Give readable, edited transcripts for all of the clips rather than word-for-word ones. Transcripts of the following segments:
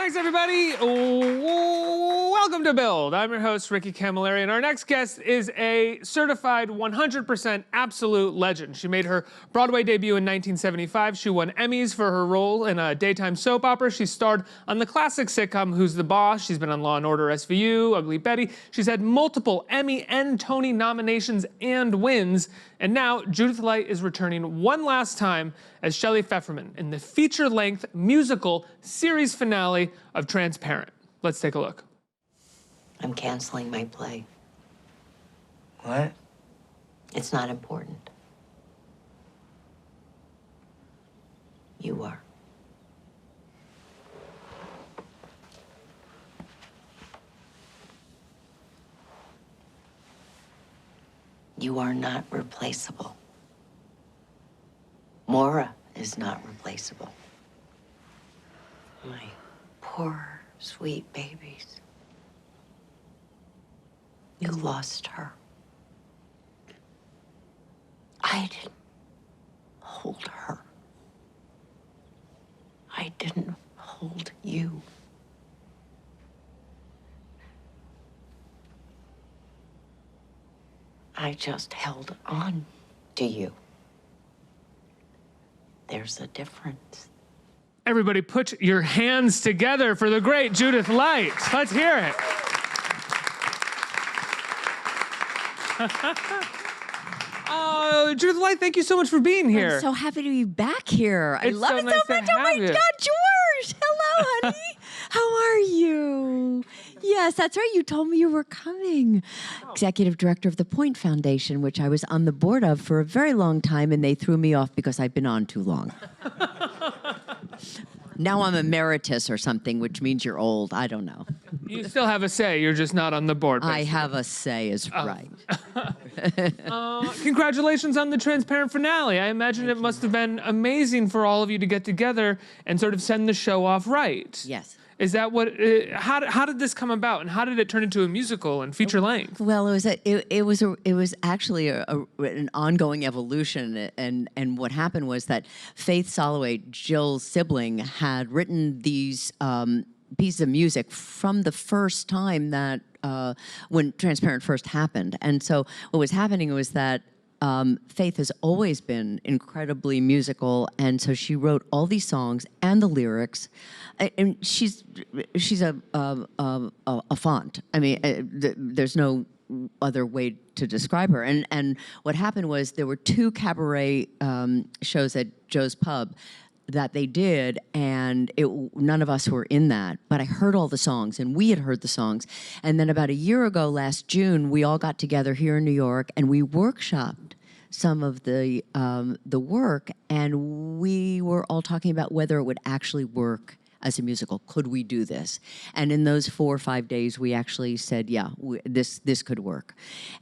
Thanks, everybody. Welcome to Build. I'm your host, Ricky Camilleri, and our next guest is a certified 100% absolute legend. She made her Broadway debut in 1975. She won Emmys for her role in a daytime soap opera. She starred on the classic sitcom Who's the Boss? She's been on Law & Order SVU, Ugly Betty. She's had multiple Emmy and Tony nominations and wins. And now, Judith Light is returning one last time as Shelley Pfefferman in the feature-length musical series finale of Transparent. Let's take a look. I'm canceling my play. What? It's not important. You are. You are not replaceable. Maura is not replaceable. My poor, sweet babies. You lost her. I didn't hold her. I didn't hold you. I just held on to you. There's a difference. Everybody put your hands together for the great Judith Light. Let's hear it. Judith Light, thank you so much for being here. I'm so happy to be back here. I love it so much. Oh my God, George. Hello, honey. How are you? Yes, that's right. You told me you were coming. Executive director of the Point Foundation, which I was on the board of for a very long time, and they threw me off because I've been on too long. Now I'm emeritus or something, which means you're old. I don't know. You still have a say. You're just not on the board. I have a say is right. Congratulations on the Transparent finale. I imagine it must have been amazing for all of you to get together and sort of send the show off right. Yes. Is that what? How did this come about, and how did it turn into a musical and feature length? Well, it was actually an ongoing evolution, and what happened was that Faith Soloway, Jill's sibling, had written these pieces of music from the first time that when Transparent first happened, and so what was happening was that Faith has always been incredibly musical, and so she wrote all these songs and the lyrics, and she's a font. I mean, there's no other way to describe her. And what happened was there were two cabaret shows at Joe's Pub that they did, and none of us were in that, but I heard all the songs, and we had heard the songs. And then about a year ago, last June, we all got together here in New York, and we workshopped some of the work, and we were all talking about whether it would actually work as a musical. Could we do this? And in those 4 or 5 days, we actually said, yeah, this could work.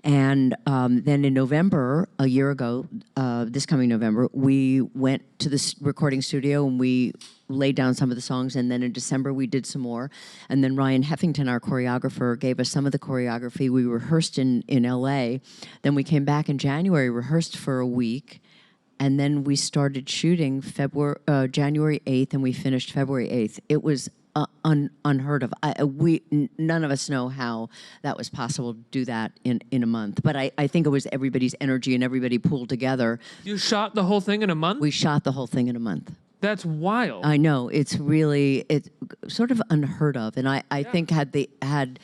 And then in November, a year ago, this coming November, we went to the recording studio and we laid down some of the songs, and then in December we did some more. And then Ryan Heffington, our choreographer, gave us some of the choreography. We rehearsed in LA. Then we came back in January, rehearsed for a week, and then we started shooting January 8th, and we finished February 8th. It was unheard of. None of us know how that was possible to do that in a month. But I think it was everybody's energy and everybody pulled together. You shot the whole thing in a month? We shot the whole thing in a month. That's wild. I know, it's sort of unheard of, and I think had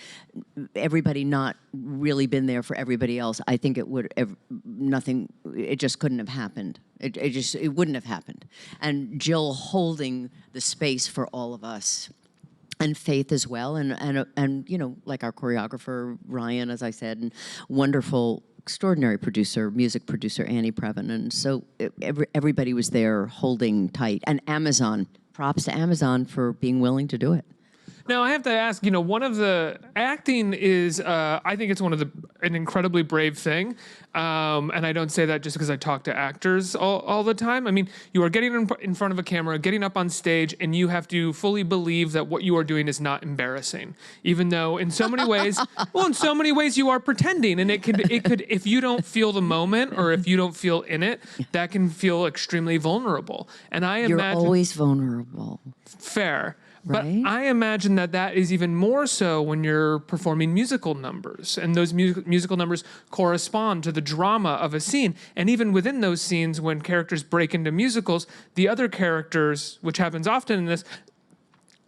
everybody not really been there for everybody else, I think it just couldn't have happened. It wouldn't have happened. And Jill holding the space for all of us, and Faith as well, and you know, like our choreographer Ryan, as I said, and wonderful, extraordinary producer, music producer Annie Previn, and so everybody was there holding tight. And Amazon, props to Amazon for being willing to do it. Now, I have to ask, you know, one of the acting is, I think it's an incredibly brave thing. And I don't say that just because I talk to actors all the time. I mean, you are getting in front of a camera, getting up on stage, and you have to fully believe that what you are doing is not embarrassing. Even though in so many ways, well, in so many ways you are pretending. And it could, if you don't feel the moment or if you don't feel in it, that can feel extremely vulnerable. And I imagine— You're always vulnerable. Fair. But right? I imagine that that is even more so when you're performing musical numbers, and those musical numbers correspond to the drama of a scene. And even within those scenes, when characters break into musicals, the other characters, which happens often in this,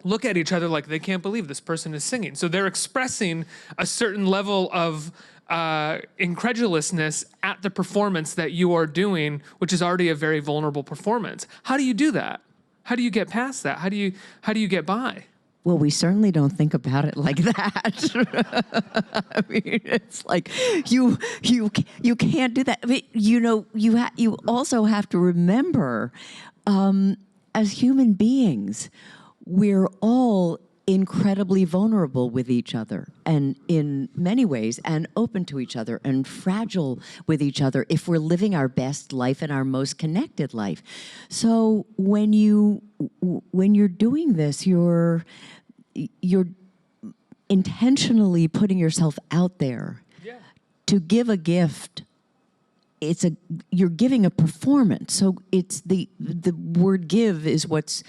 look at each other like they can't believe this person is singing. So they're expressing a certain level of incredulousness at the performance that you are doing, which is already a very vulnerable performance. How do you do that? How do you get past that? How do you get by? Well, we certainly don't think about it like that. I mean, it's like you can't do that. I mean, you also have to remember, as human beings, we're all incredibly vulnerable with each other, and in many ways, and open to each other, and fragile with each other if we're living our best life and our most connected life. So when you're doing this, you're intentionally putting yourself out there to give a gift. You're giving a performance. So it's the word give is what's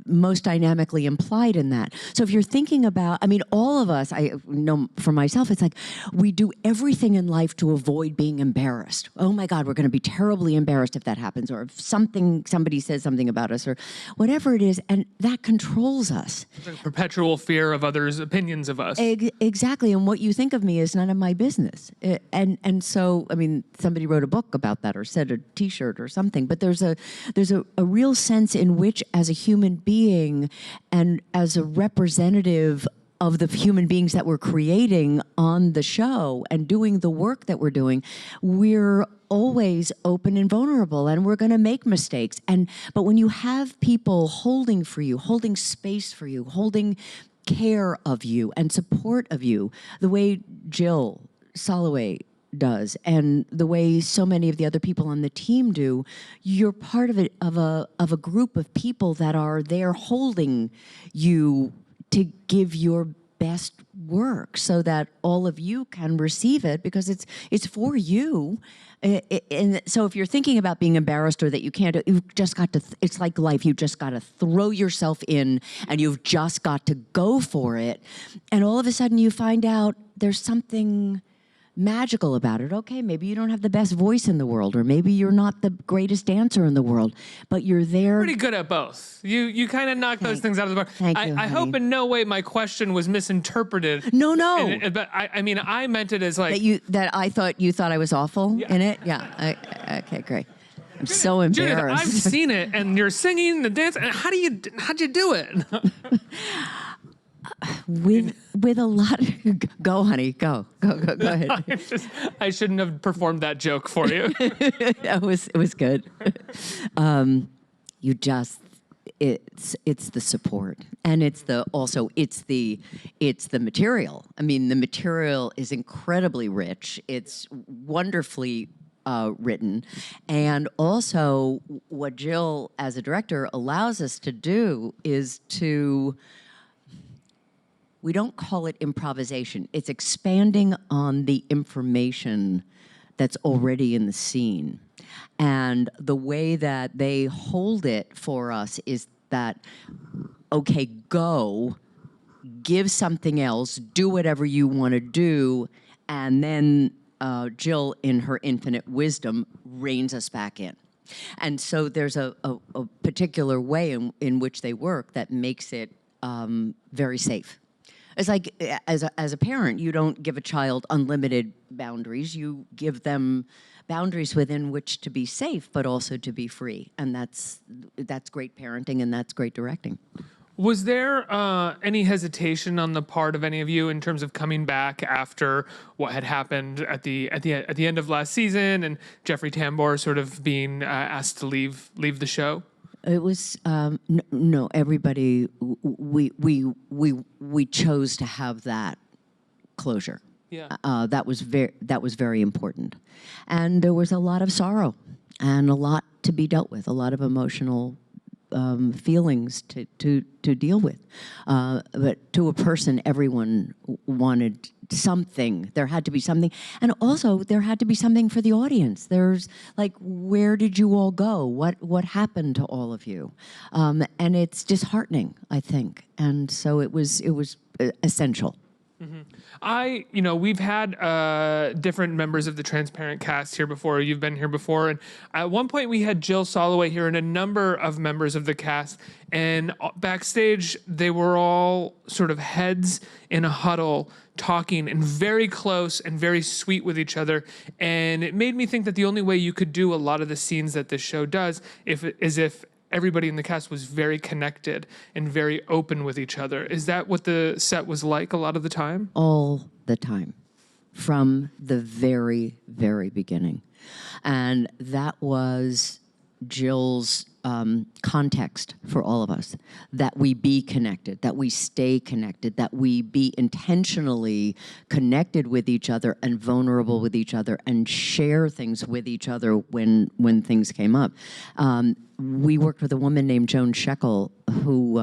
most dynamically implied in that. So if you're thinking about, I mean, all of us, I know for myself, it's like we do everything in life to avoid being embarrassed. Oh my God, we're going to be terribly embarrassed if that happens, or if somebody says something about us, or whatever it is, and that controls us. It's like a perpetual fear of others' opinions of us. Exactly, and what you think of me is none of my business. And so, I mean, somebody wrote a book about that, or said a T-shirt or something. But there's a real sense in which, as a human being and as a representative of the human beings that we're creating on the show and doing the work that we're doing, we're always open and vulnerable, and we're going to make mistakes. But when you have people holding for you, holding space for you, holding care of you and support of you, the way Jill Soloway does, and the way so many of the other people on the team do, you're part of a group of people that are there holding you to give your best work, so that all of you can receive it, because it's for you. And so if you're thinking about being embarrassed or that you can't, you've just got to, it's like life, you just got to throw yourself in, and you've just got to go for it. And all of a sudden you find out there's something magical about it. Okay, maybe you don't have the best voice in the world, or maybe you're not the greatest dancer in the world, but you're there. Pretty good at both. You kind of knock those things out of the park. Thank you, I hope honey. in no way my question was misinterpreted. No. But I mean, I meant it as like That I thought you thought I was awful in it. Yeah. Okay, great. I'm so Judith, embarrassed. I've seen it, and you're singing the dance. And how'd you do it? with a lot of, go honey, go ahead. I shouldn't have performed that joke for you. It was good. It's the support, and it's the material. I mean, the material is incredibly rich. It's wonderfully written, and also what Jill as a director allows us to do is to, we don't call it improvisation. It's expanding on the information that's already in the scene. And the way that they hold it for us is that, okay, go, give something else, do whatever you want to do, and then Jill, in her infinite wisdom, reins us back in. And so there's a particular way in which they work that makes it very safe. It's like, as a parent, you don't give a child unlimited boundaries. You give them boundaries within which to be safe, but also to be free. And that's great parenting, and that's great directing. Was there any hesitation on the part of any of you in terms of coming back after what had happened at the end of last season, and Jeffrey Tambor sort of being asked to leave the show? It was no. Everybody, we chose to have that closure. Yeah. That was very important, and there was a lot of sorrow, and a lot to be dealt with, a lot of emotional feelings to deal with. But to a person, everyone wanted something. There had to be something. And also, there had to be something for the audience. There's like, where did you all go? What happened to all of you? And it's disheartening, I think. And so it was essential. We've had different members of the Transparent cast here before. You've been here before. And at one point we had Jill Soloway here and a number of members of the cast. And backstage, they were all sort of heads in a huddle talking and very close and very sweet with each other. And it made me think that the only way you could do a lot of the scenes that this show does is if everybody in the cast was very connected and very open with each other. Is that what the set was like a lot of the time? All the time, from the very, very beginning. And that was Jill's context for all of us, that we be connected, that we stay connected, that we be intentionally connected with each other and vulnerable with each other and share things with each other when things came up. We worked with a woman named Joan Shekel, who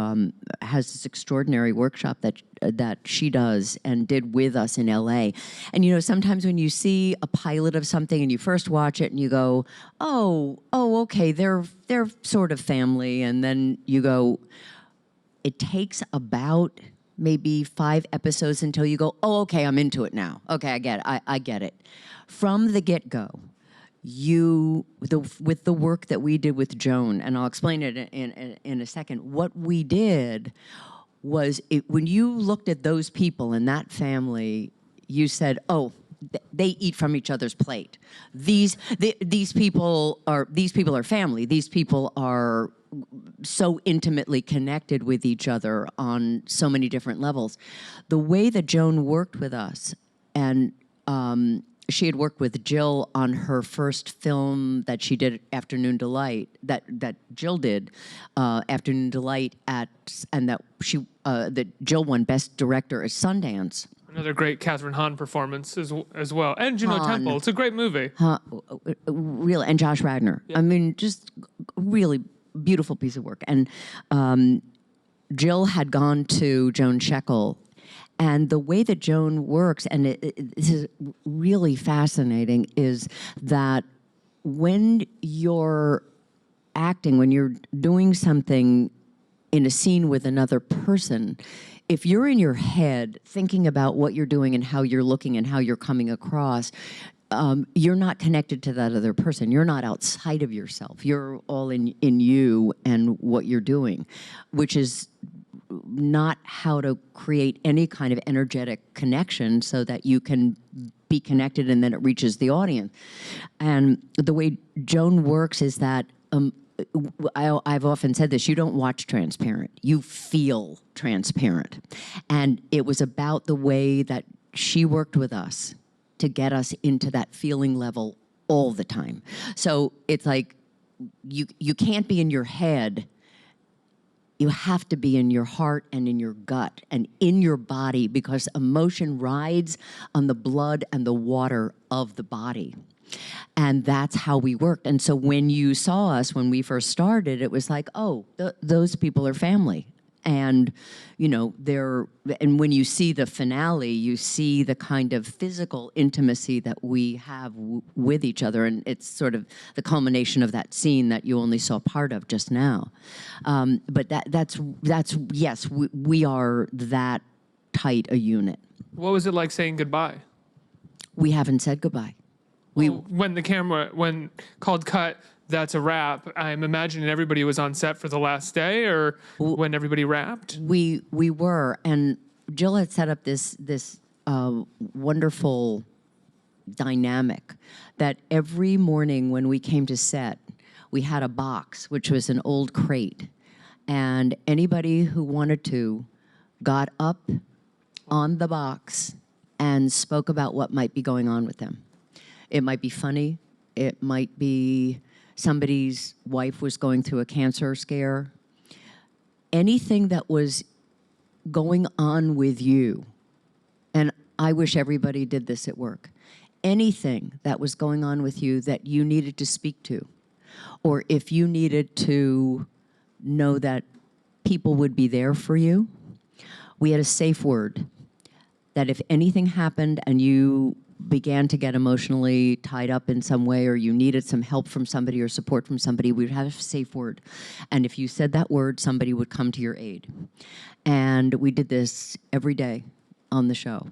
has this extraordinary workshop that she does and did with us in LA. And sometimes when you see a pilot of something and you first watch it and you go, oh, okay, they're sort of family, and then you go, it takes about maybe 5 episodes until you go, oh, okay, I'm into it now. Okay, I get it. From the get-go, with the work that we did with Joan, and I'll explain it in a second, what we did was, when you looked at those people in that family, you said, oh, they eat from each other's plate. These people are family. These people are so intimately connected with each other on so many different levels. The way that Joan worked with us, and she had worked with Jill on her first film that she did, Afternoon Delight, that Jill did, Afternoon Delight that Jill won Best Director at Sundance. Another great Catherine Hahn performance as well. And Juno Temple. It's a great movie. Really, and Josh Radnor. Yeah. I mean, just really beautiful piece of work. And Jill had gone to Joan Shekel, and the way that Joan works, and this is really fascinating, is that when you're acting, when you're doing something in a scene with another person, if you're in your head thinking about what you're doing and how you're looking and how you're coming across, you're not connected to that other person. You're not outside of yourself. You're all in you and what you're doing, which is not how to create any kind of energetic connection so that you can be connected and then it reaches the audience. And the way Joan works is that I've often said this, you don't watch Transparent, you feel Transparent. And it was about the way that she worked with us to get us into that feeling level all the time. So it's like, you can't be in your head, you have to be in your heart and in your gut and in your body, because emotion rides on the blood and the water of the body. And that's how we worked. And so when you saw us, when we first started, it was like, oh, those people are family. And, and when you see the finale, you see the kind of physical intimacy that we have with each other. And it's sort of the culmination of that scene that you only saw part of just now. But that's yes, we are that tight a unit. What was it like saying goodbye? We haven't said goodbye. When called cut, that's a wrap, I'm imagining everybody was on set for the last day, or when everybody wrapped? We were, and Jill had set up this wonderful dynamic that every morning when we came to set, we had a box, which was an old crate, and anybody who wanted to got up on the box and spoke about what might be going on with them. It might be funny. It might be somebody's wife was going through a cancer scare. Anything that was going on with you, and I wish everybody did this at work, anything that was going on with you that you needed to speak to, or if you needed to know that people would be there for you, we had a safe word that if anything happened and you began to get emotionally tied up in some way, or you needed some help from somebody or support from somebody, we'd have a safe word. And if you said that word, somebody would come to your aid. And we did this every day on the show.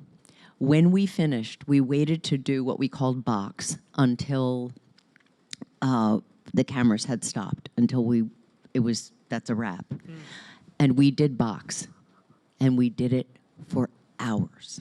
When we finished, we waited to do what we called box until the cameras had stopped, until that's a wrap. And we did box, and we did it for hours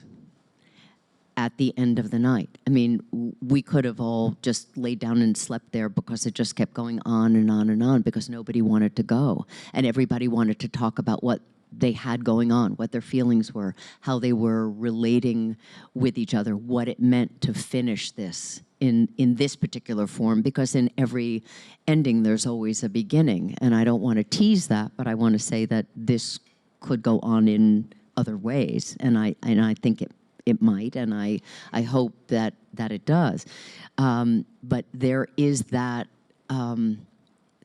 at the end of the night. I mean, we could have all just laid down and slept there because it just kept going on and on and on, because nobody wanted to go. And everybody wanted to talk about what they had going on, what their feelings were, how they were relating with each other, what it meant to finish this in this particular form, because in every ending there's always a beginning. And I don't want to tease that, but I want to say that this could go on in other ways, and I think it might, and I hope that it does. But there is that,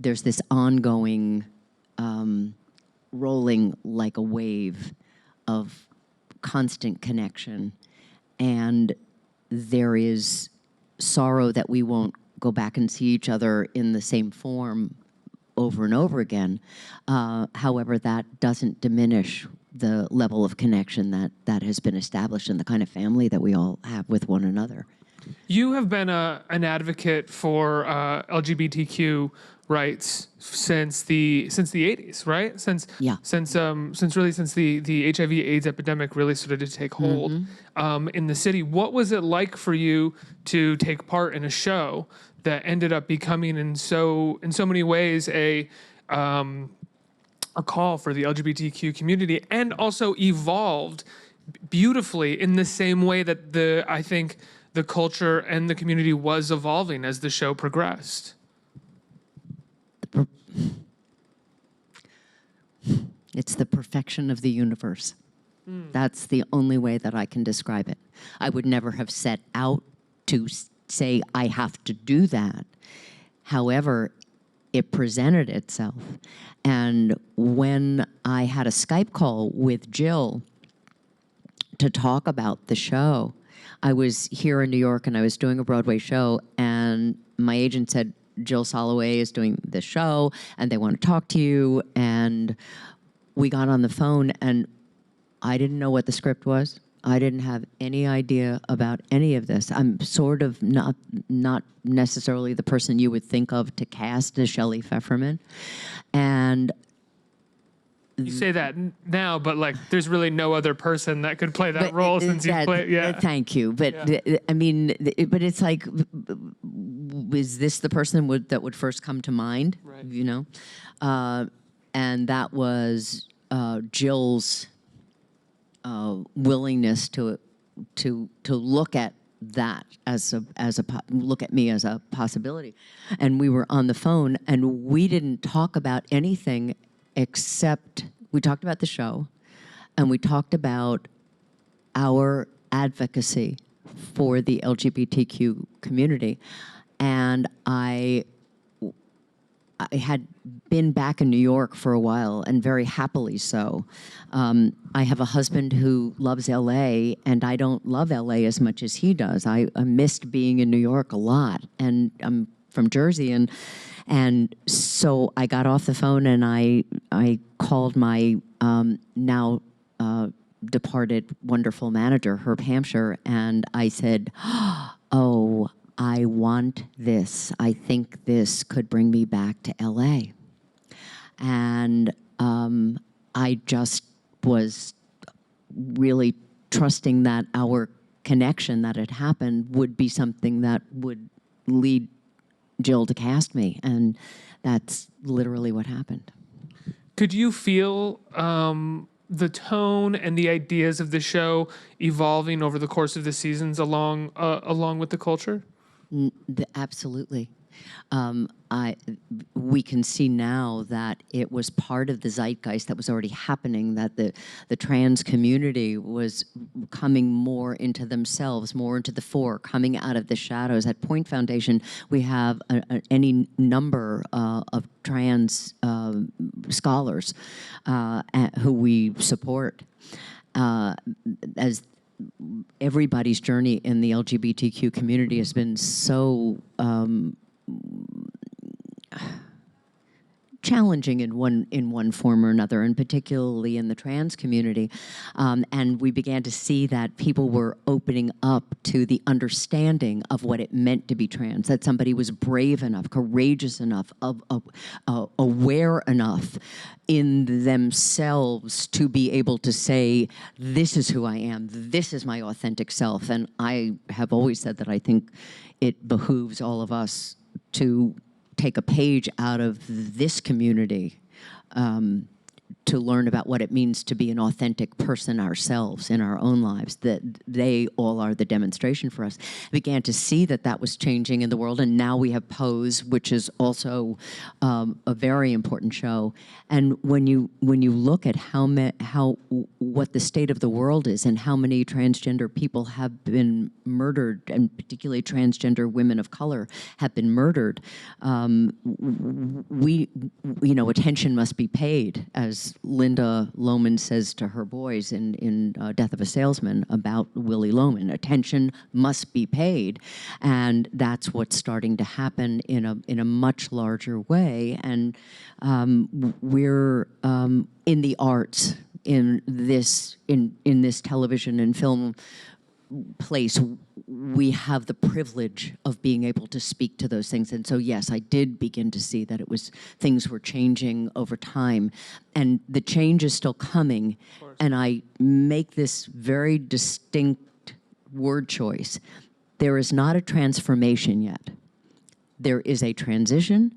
there's this ongoing rolling like a wave of constant connection, and there is sorrow that we won't go back and see each other in the same form over and over again. However, that doesn't diminish the level of connection that has been established and the kind of family that we all have with one another. You have been an advocate for LGBTQ rights since the 80s, right? Since the HIV/AIDS epidemic really started to take hold in the city. What was it like for you to take part in a show that ended up becoming in so many ways a call for the LGBTQ community, and also evolved beautifully in the same way that I think the culture and the community was evolving as the show progressed? It's the perfection of the universe. That's the only way that I can describe it. I would never have set out to say I have to do that. However, it presented itself. And when I had a Skype call with Jill to talk about the show, I was here in New York and I was doing a Broadway show, and my agent said, Jill Soloway is doing this show and they want to talk to you. And we got on the phone, and I didn't know what the script was. I didn't have any idea about any of this. I'm sort of not necessarily the person you would think of to cast as Shelley Pfefferman. And you say that now, but like, there's really no other person that could play that role since you played. Yeah. Thank you. But I mean, but it's like, is this the person that would first come to mind? Right. You know, and that was Jill's willingness to look at that look at me as a possibility. And we were on the phone, and we didn't talk about anything except we talked about the show, and we talked about our advocacy for the LGBTQ community. And I had been back in New York for a while, and very happily so. I have a husband who loves LA, and I don't love LA as much as he does. I missed being in New York a lot, and I'm from Jersey, and so I got off the phone and I called my now departed wonderful manager, Herb Hampshire, and I said, oh, I want this. I think this could bring me back to LA. And I just was really trusting that our connection that had happened would be something that would lead Jill to cast me. And that's literally what happened. Could you feel the tone and the ideas of the show evolving over the course of the seasons along with the culture? Absolutely. We can see now that it was part of the zeitgeist that was already happening, that the trans community was coming more into themselves, more into the fore, coming out of the shadows. At Point Foundation, we have any number of trans scholars who we support. As everybody's journey in the LGBTQ community has been so challenging in one form or another, and particularly in the trans community. And we began to see that people were opening up to the understanding of what it meant to be trans, that somebody was brave enough, courageous enough, aware enough in themselves to be able to say, this is who I am, this is my authentic self. And I have always said that I think it behooves all of us to take a page out of this community to learn about what it means to be an authentic person ourselves in our own lives, that they all are the demonstration for us. Began to see that that was changing in the world, and now we have Pose, which is also a very important show. And when you look at what the state of the world is and how many transgender people have been murdered, and particularly transgender women of color have been murdered, attention must be paid, as Linda Lohman says to her boys in Death of a Salesman about Willie Loman. Attention must be paid, and that's what's starting to happen in a much larger way. And we're in the arts, in this television and film place, we have the privilege of being able to speak to those things. And so, yes, I did begin to see that things were changing over time, and the change is still coming. And I make this very distinct word choice. There is not a transformation yet. There is a transition,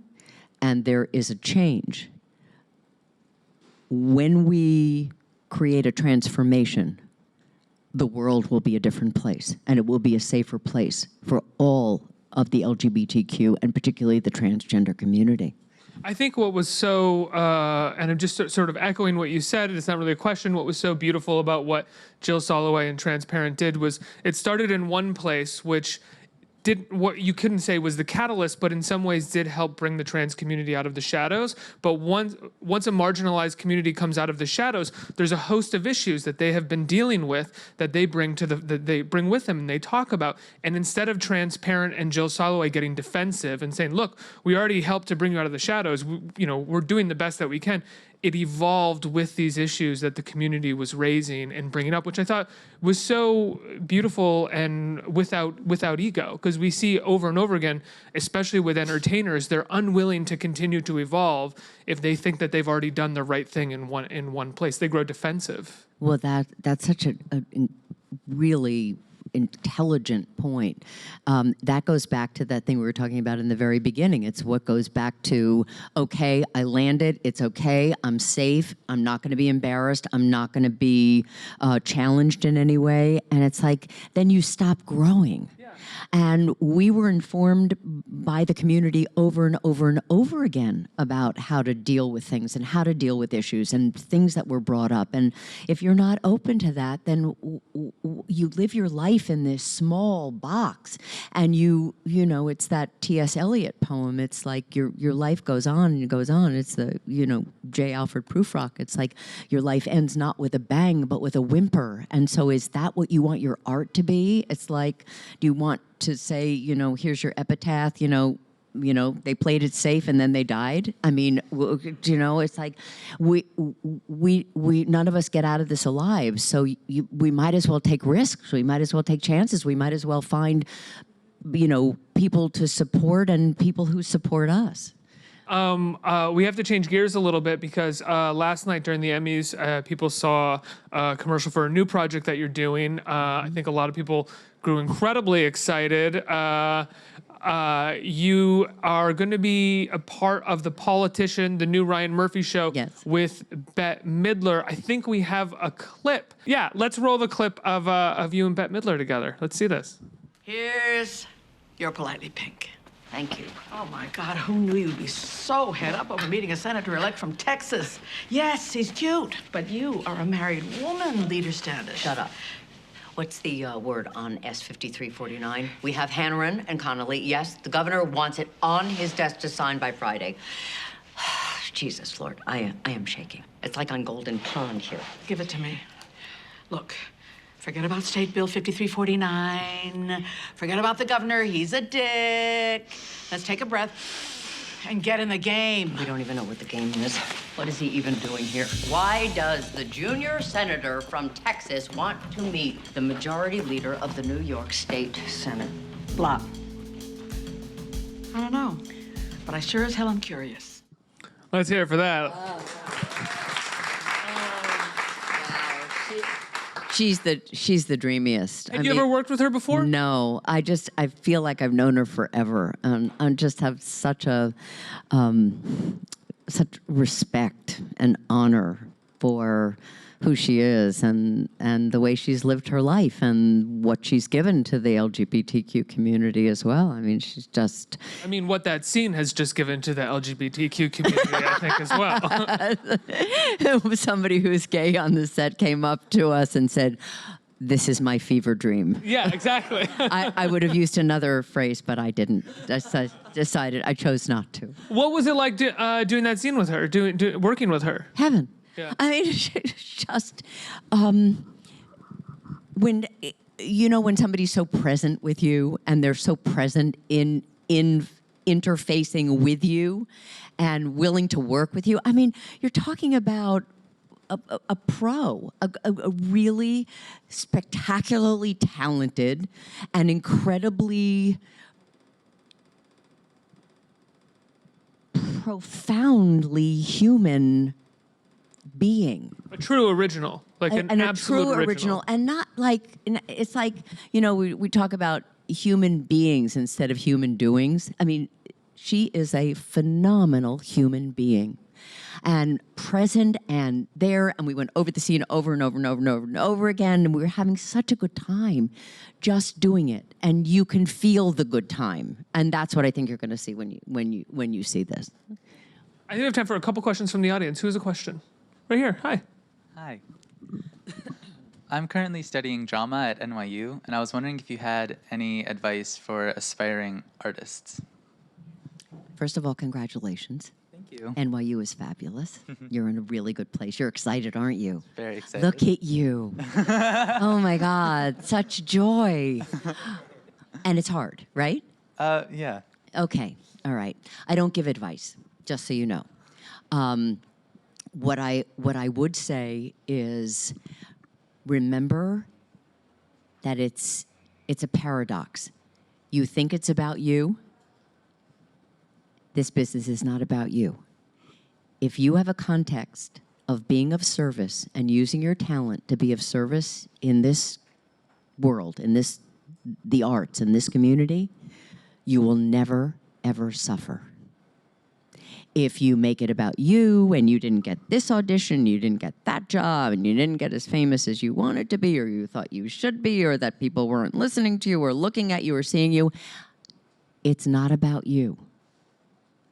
and there is a change. When we create a transformation, the world will be a different place, and it will be a safer place for all of the LGBTQ and particularly the transgender community. I think what was so, and I'm just sort of echoing what you said, it's not really a question, what was so beautiful about what Jill Soloway and Transparent did was it started in one place, which did what you couldn't say was the catalyst, but in some ways did help bring the trans community out of the shadows. But once a marginalized community comes out of the shadows, there's a host of issues that they have been dealing with that they bring that they bring with them and they talk about. And instead of Transparent and Jill Soloway getting defensive and saying, "Look, we already helped to bring you out of the shadows. We're doing the best that we can," it evolved with these issues that the community was raising and bringing up, which I thought was so beautiful and without ego. Because we see over and over again, especially with entertainers, they're unwilling to continue to evolve if they think that they've already done the right thing in one place. They grow defensive. Well, that's such a really intelligent point. That goes back to that thing we were talking about in the very beginning. It's what goes back to, okay, I landed, it's okay, I'm safe, I'm not gonna be embarrassed, I'm not gonna be challenged in any way. And it's like, then you stop growing. Yeah. And we were informed by the community over and over and over again about how to deal with things and how to deal with issues and things that were brought up. And if you're not open to that, then you live your life in this small box, and it's that T.S. Eliot poem. It's like your life goes on and goes on. It's the J. Alfred Prufrock. It's like your life ends not with a bang but with a whimper. And so, is that what you want your art to be? It's like, do you want to say, here's your epitaph, they played it safe and then they died? I mean, it's like we none of us get out of this alive. So we might as well take risks. We might as well take chances. We might as well find, people to support and people who support us. We have to change gears a little bit because last night during the Emmys, people saw a commercial for a new project that you're doing. I think a lot of people grew incredibly excited. You are going to be a part of The Politician, the new Ryan Murphy show. Yes. With Bette Midler. I think we have a clip. Yeah, let's roll the clip of you and Bette Midler together. Let's see this. Here's your Politely Pink. Thank you. Oh, my God, who knew you'd be so head up over meeting a senator-elect from Texas? Yes, he's cute, but you are a married woman, leader status. Shut up. What's the word on S-5349? We have Hanneran and Connolly. Yes, the governor wants it on his desk to sign by Friday. Jesus, Lord, I am shaking. It's like on Golden Pond here. Give it to me. Look, Forget about State Bill 5349. Forget about the governor. He's a dick. Let's take a breath and get in the game. We don't even know what the game is. What is he even doing here? Why does the junior senator from Texas want to meet the majority leader of the New York State Senate? Blah. I don't know, but I sure as hell am curious. Let's hear it for that. She's the dreamiest. Had you ever worked with her before? No, I feel like I've known her forever, and I just have such respect and honor for who she is and the way she's lived her life and what she's given to the LGBTQ community as well. I mean, she's just... I mean, what that scene has just given to the LGBTQ community, I think, as well. Somebody who's gay on the set came up to us and said, "This is my fever dream." Yeah, exactly. I would have used another phrase, but I didn't. I chose not to. What was it like doing that scene with her, working with her? Heaven. Yeah. I mean, just when somebody's so present with you and they're so present in interfacing with you and willing to work with you. I mean, you're talking about a pro, a really spectacularly talented and incredibly profoundly human being. A true original, like an absolute true original, and not like it's like we talk about human beings instead of human doings. I mean, she is a phenomenal human being, and present and there. And we went over the scene over and over and over and over and over again, and we were having such a good time just doing it. And you can feel the good time, and that's what I think you're going to see when you see this. I think we have time for a couple questions from the audience. Who has a question? Right here. Hi. Hi. I'm currently studying drama at NYU, and I was wondering if you had any advice for aspiring artists. First of all, congratulations. Thank you. NYU is fabulous. You're in a really good place. You're excited, aren't you? Very excited. Look at you. Oh my God, such joy. And it's hard, right? Yeah. Okay, all right. I don't give advice, just so you know. What I would say is remember that it's a paradox. You think it's about you. This business is not about you. If you have a context of being of service and using your talent to be of service in this world, in the arts, in this community, you will never, ever suffer. If you make it about you and you didn't get this audition, you didn't get that job, and you didn't get as famous as you wanted to be or you thought you should be, or that people weren't listening to you or looking at you or seeing you, it's not about you.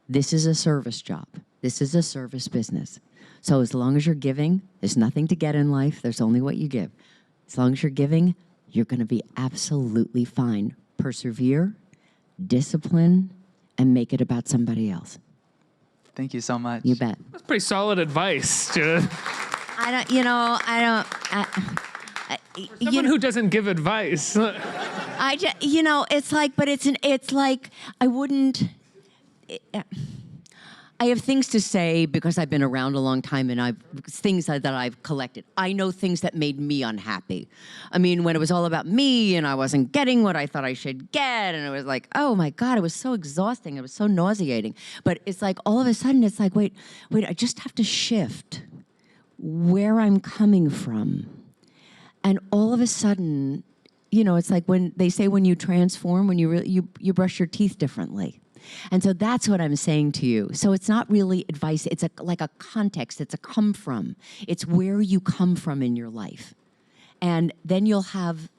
This is a service job. This is a service business. So as long as you're giving, there's nothing to get in life. There's only what you give. As long as you're giving, you're going to be absolutely fine. Persevere, discipline, and make it about somebody else. Thank you so much. You bet. That's pretty solid advice, Judith. Someone who doesn't give advice. It's like I wouldn't. I have things to say because I've been around a long time and things that I've collected. I know things that made me unhappy. I mean, when it was all about me and I wasn't getting what I thought I should get, and it was like, oh my God, it was so exhausting. It was so nauseating. But it's like all of a sudden, it's like, wait, I just have to shift where I'm coming from. And all of a sudden, it's like when they say when you transform, when you brush your teeth differently. And so that's what I'm saying to you. So it's not really advice. It's like a context. It's a come from. It's where you come from in your life. And then you'll have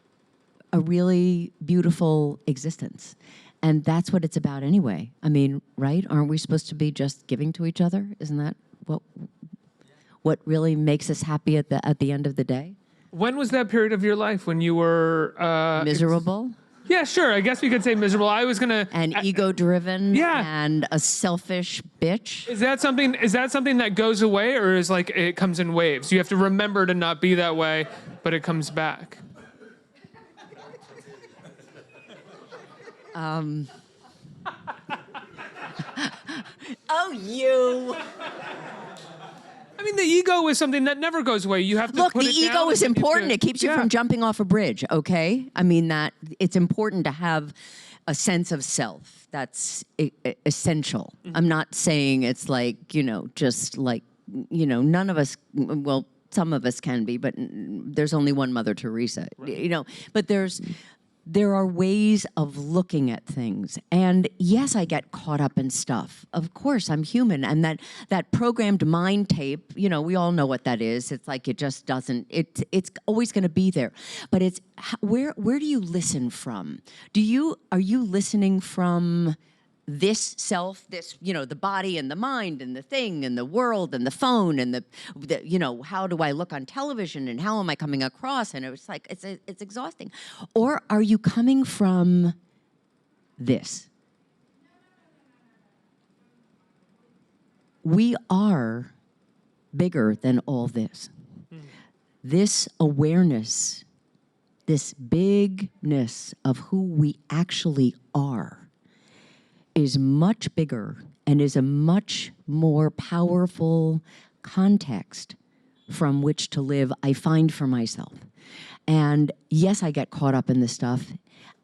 a really beautiful existence. And that's what it's about anyway. I mean, right? Aren't we supposed to be just giving to each other? Isn't that what really makes us happy at the end of the day? When was that period of your life when you were... Miserable? Yeah, sure. I guess we could say miserable. I was gonna and ego-driven. Yeah. And a selfish bitch. Is that something that goes away, or is like it comes in waves? You have to remember to not be that way, but it comes back. Oh, you. I mean, the ego is something that never goes away. You have to Look, put the it down ego and is then you have important. to- It keeps you Yeah. from jumping off a bridge, okay? I mean, that it's important to have a sense of self. That's essential. I'm not saying it's like, just like, none of us, well, some of us can be, but there's only one Mother Teresa, but there are ways of looking at things. And yes, I get caught up in stuff. Of course, I'm human. And that programmed mind tape, we all know what that is. It's like it just doesn't, it's always going to be there. But it's, where do you listen from? Are you listening from this self, the body and the mind and the thing and the world and the phone and the how do I look on television and how am I coming across? And it's like, it's exhausting. Or are you coming from this? We are bigger than all this. This awareness, this bigness of who we actually are is much bigger and is a much more powerful context from which to live, I find for myself. And yes, I get caught up in this stuff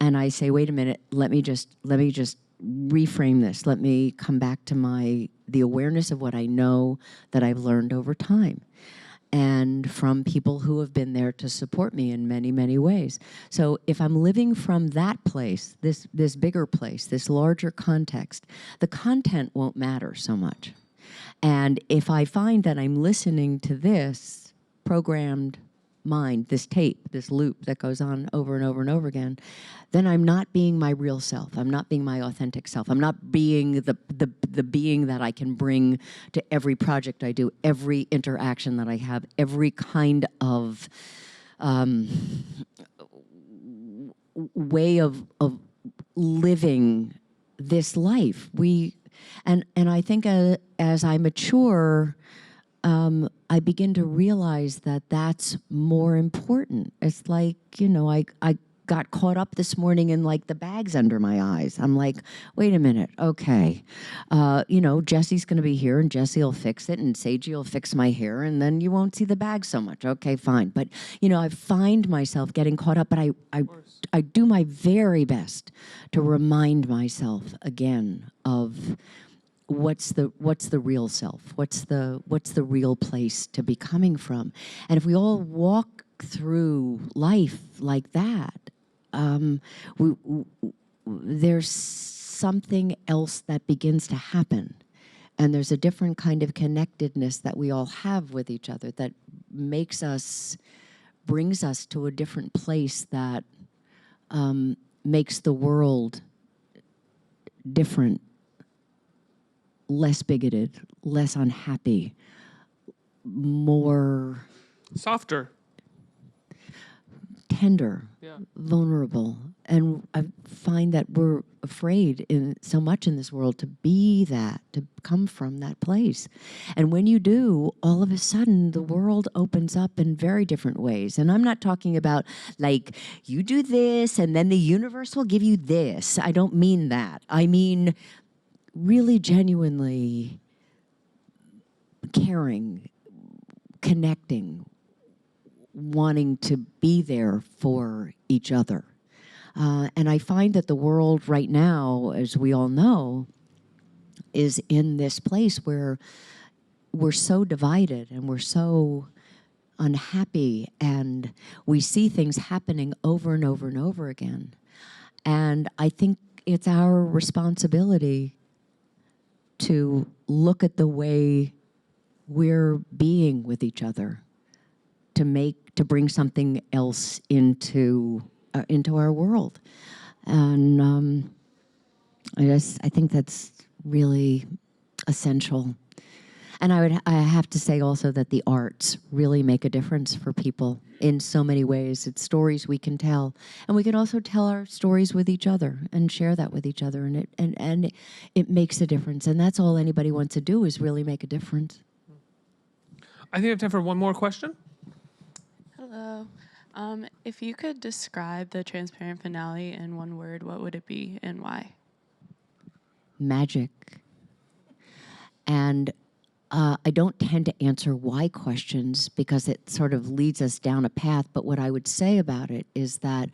and I say, wait a minute, let me just reframe this. Let me come back to the awareness of what I know that I've learned over time, and from people who have been there to support me in many, many ways. So if I'm living from that place, this bigger place, this larger context, the content won't matter so much. And if I find that I'm listening to this programmed mind, this tape, this loop that goes on over and over and over again, then I'm not being my real self. I'm not being my authentic self. I'm not being the being that I can bring to every project I do, every interaction that I have, every kind of way of living this life. And I think as I mature, I begin to realize that that's more important. It's like, I got caught up this morning in like the bags under my eyes. I'm like, wait a minute, okay. Jesse's gonna be here and Jesse will fix it and Seiji will fix my hair and then you won't see the bag so much. Okay, fine. But, I find myself getting caught up, but I do my very best to remind myself again of what's the real self? What's the real place to be coming from? And if we all walk through life like that, there's something else that begins to happen. And there's a different kind of connectedness that we all have with each other that brings us to a different place that makes the world different, less bigoted, less unhappy, more Softer. tender, Yeah. vulnerable. And I find that we're afraid so much in this world to be that, to come from that place. And when you do, all of a sudden the world opens up in very different ways. And I'm not talking about like, you do this and then the universe will give you this. I don't mean that. I mean really genuinely caring, connecting, wanting to be there for each other. And I find that the world right now, as we all know, is in this place where we're so divided and we're so unhappy and we see things happening over and over and over again. And I think it's our responsibility to look at the way we're being with each other, to bring something else into our world. And I think that's really essential. And I have to say also that the arts really make a difference for people in so many ways. It's stories we can tell, and we can also tell our stories with each other and share that with each other, and it makes a difference. And that's all anybody wants to do, is really make a difference. I think I have time for one more question. Hello. If you could describe the Transparent finale in one word, what would it be and why? Magic. And I don't tend to answer why questions because it sort of leads us down a path. But what I would say about it is that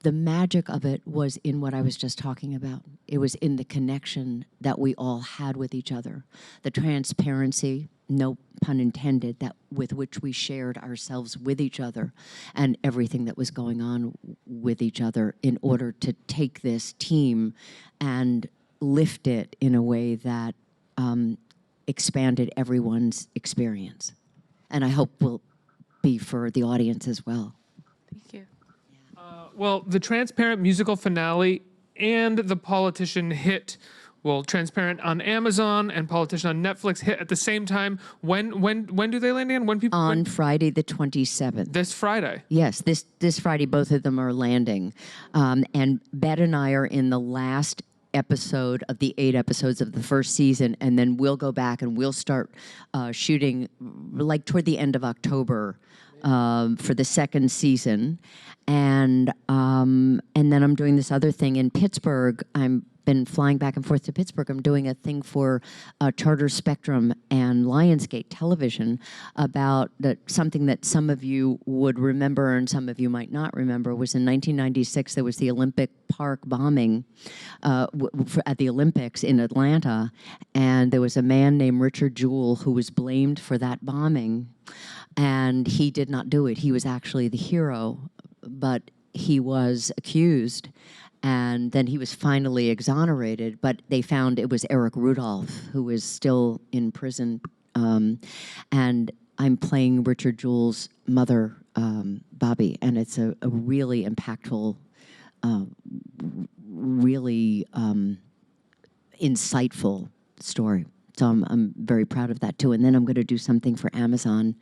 the magic of it was in what I was just talking about. It was in the connection that we all had with each other, the transparency, no pun intended, that with which we shared ourselves with each other and everything that was going on with each other in order to take this team and lift it in a way that expanded everyone's experience. And I hope will be for the audience as well. Thank you. Well, the Transparent musical finale and The Politician hit, well, Transparent on Amazon and Politician on Netflix hit at the same time. When do they land in? When people On Friday the 27th. this Friday. Yes, this Friday, both of them are landing. And Bet and I are in the last episode of the 8 episodes of the first season, and then we'll go back and we'll start shooting like toward the end of October for the second season. And then I'm doing this other thing in Pittsburgh. I'm been flying back and forth to Pittsburgh. I'm doing a thing for Charter Spectrum and Lionsgate Television about something that some of you would remember and some of you might not remember. Was in 1996, there was the Olympic Park bombing at the Olympics in Atlanta, and there was a man named Richard Jewell who was blamed for that bombing, and he did not do it. He was actually the hero, but he was accused. And then he was finally exonerated, but they found it was Eric Rudolph, who is still in prison. And I'm playing Richard Jewell's mother, Bobby, and it's a really impactful, really insightful story. So I'm very proud of that, too. And then I'm going to do something for Amazon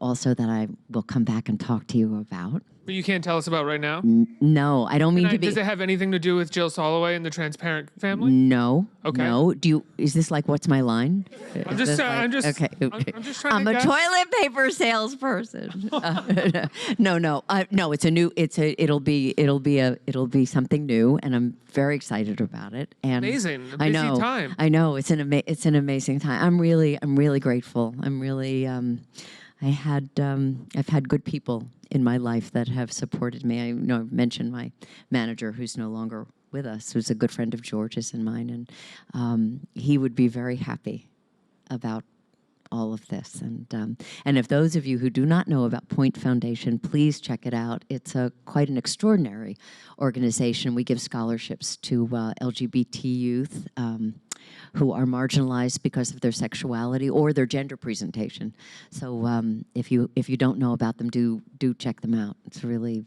also that I will come back and talk to you about. But you can't tell us about right now? No, I don't mean to be. Does it have anything to do with Jill Soloway and the Transparent family? No. Okay. No. Is this like what's my line? I'm just Okay. I'm just trying I'm to a guess. toilet paper salesperson. No. It'll be something new, and I'm very excited about it. And Amazing. A I busy know. time. I know. It's an amazing time. I'm really grateful. I'm really. I've had good people in my life that have supported me. I know I've mentioned my manager, who's no longer with us, who's a good friend of George's and mine, and he would be very happy about all of this. And if those of you who do not know about Point Foundation, please check it out. It's quite an extraordinary organization. We give scholarships to LGBT youth who are marginalized because of their sexuality or their gender presentation. So if you don't know about them, do check them out. It's really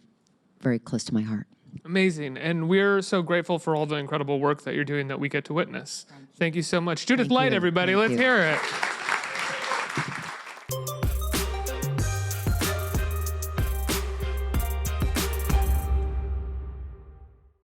very close to my heart. Amazing. And we're so grateful for all the incredible work that you're doing that we get to witness. Thank you so much. Judith Thank Light, you. everybody. Thank Let's you. hear it.